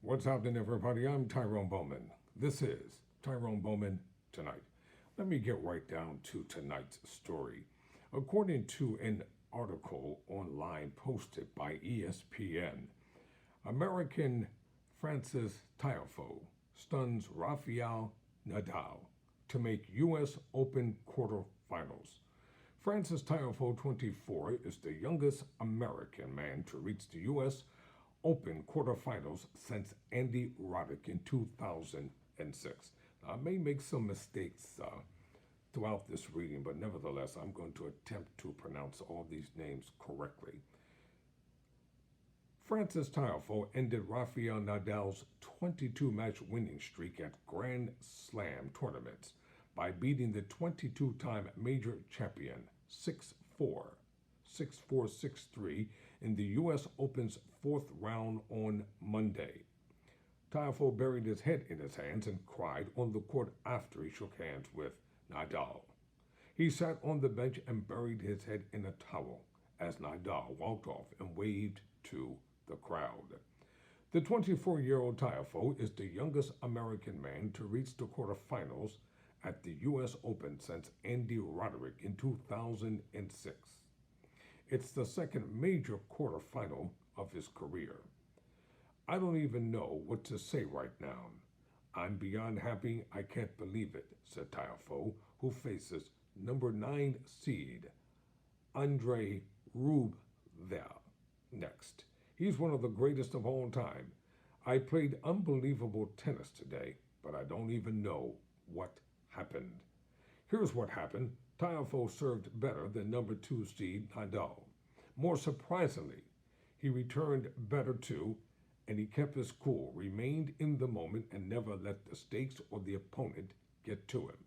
What's happening, everybody? I'm Tyrone Bowman. This is Tyrone Bowman Tonight. Let me get right down to tonight's story. According to an article online posted by ESPN, American Francis Tiafoe stuns Rafael Nadal to make U.S. Open quarterfinals. Francis Tiafoe, 24, is the youngest American man to reach the U.S. Open quarterfinals since Andy Roddick in 2006. Now, I may make some mistakes throughout this reading, but nevertheless, I'm going to attempt to pronounce all these names correctly. Francis Tiafoe ended Rafael Nadal's 22-match winning streak at Grand Slam tournaments by beating the 22-time major champion 6-4, 6-4, 6-3 in the U.S. Open's fourth round on Monday. Tiafoe buried his head in his hands and cried on the court after he shook hands with Nadal. He sat on the bench and buried his head in a towel as Nadal walked off and waved to the crowd. The 24-year-old Tiafoe is the youngest American man to reach the quarterfinals at the U.S. Open since Andy Roddick in 2006. It's the second major quarterfinal of his career. I don't even know what to say right now. I'm beyond happy. I can't believe it, said Tiafoe, who faces number 9 seed Andre Rublev next. He's one of the greatest of all time. I played unbelievable tennis today, but I don't even know what happened. Here's what happened. Tiafoe served better than number 2 seed Nadal. More surprisingly, he returned better too, and he kept his cool, remained in the moment, and never let the stakes or the opponent get to him.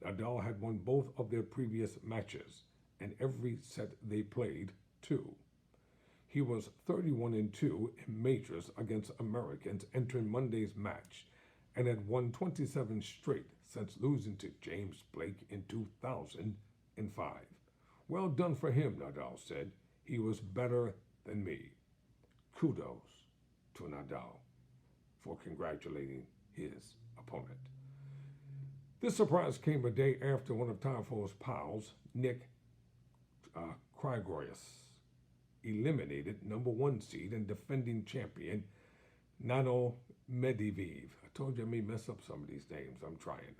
Nadal had won both of their previous matches, and every set they played too. He was 31-2 in majors against Americans entering Monday's match, and had won 27 straight since losing to James Blake in 2005. Well done for him, Nadal said. He was better than me. Kudos to Nadal for congratulating his opponent. This surprise came a day after one of Tiafoe's pals, Nick Kyrgios, eliminated number 1 seed and defending champion Nadal Medvedev. I told you I may mess up some of these names. I'm trying.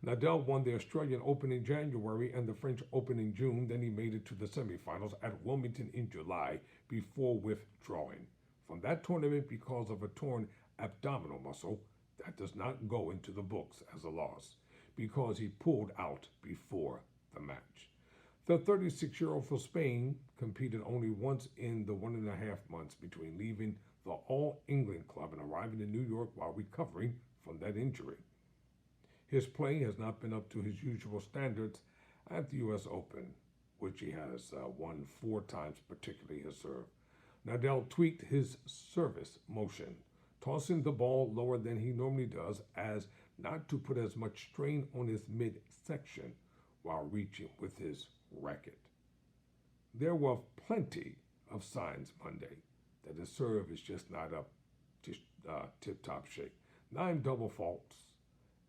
Nadal won the Australian Open in January and the French Open in June. Then he made it to the semifinals at Wilmington in July before withdrawing from that tournament because of a torn abdominal muscle. That does not go into the books as a loss because he pulled out before the match. The 36-year-old from Spain competed only once in the 1.5 months between leaving the All England club and arriving in New York while recovering from that injury. His play has not been up to his usual standards at the U.S. Open, which he has won 4 times, particularly his serve. Nadal tweaked his service motion, tossing the ball lower than he normally does as not to put as much strain on his midsection while reaching with his racket. There were plenty of signs Monday that his serve is just not up to tip-top shape. 9 double faults,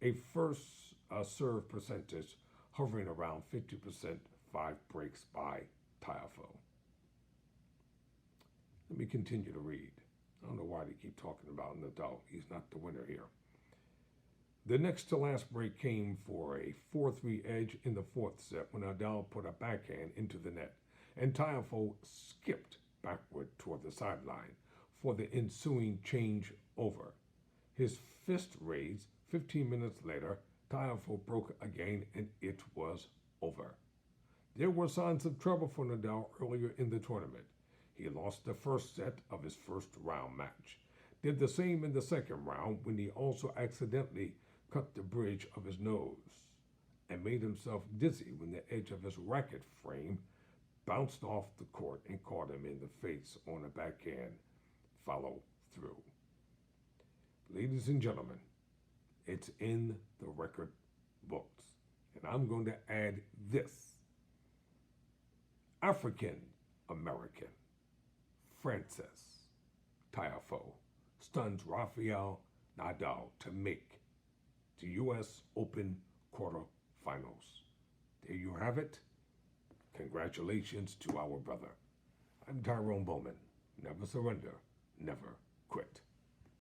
a first serve percentage hovering around 50%, 5 breaks by Tiafoe. Let me continue to read. I don't know why they keep talking about Nadal. He's not the winner here. The next to last break came for a 4-3 edge in the 4th set when Nadal put a backhand into the net, and Tiafoe skipped backward toward the sideline for the ensuing change over. His fist raised. 15 minutes later, Tiafoe broke again, and it was over. There were signs of trouble for Nadal earlier in the tournament. He lost the first set of his first round match. Did the same in the second round when he also accidentally cut the bridge of his nose and made himself dizzy when the edge of his racket frame bounced off the court and caught him in the face on a backhand follow through. Ladies and gentlemen, it's in the record books. And I'm going to add this. African American Francis Tiafoe stuns Rafael Nadal to make the U.S. Open quarterfinals. There you have it. Congratulations to our brother. I'm Tyrone Bowman. Never surrender, never quit.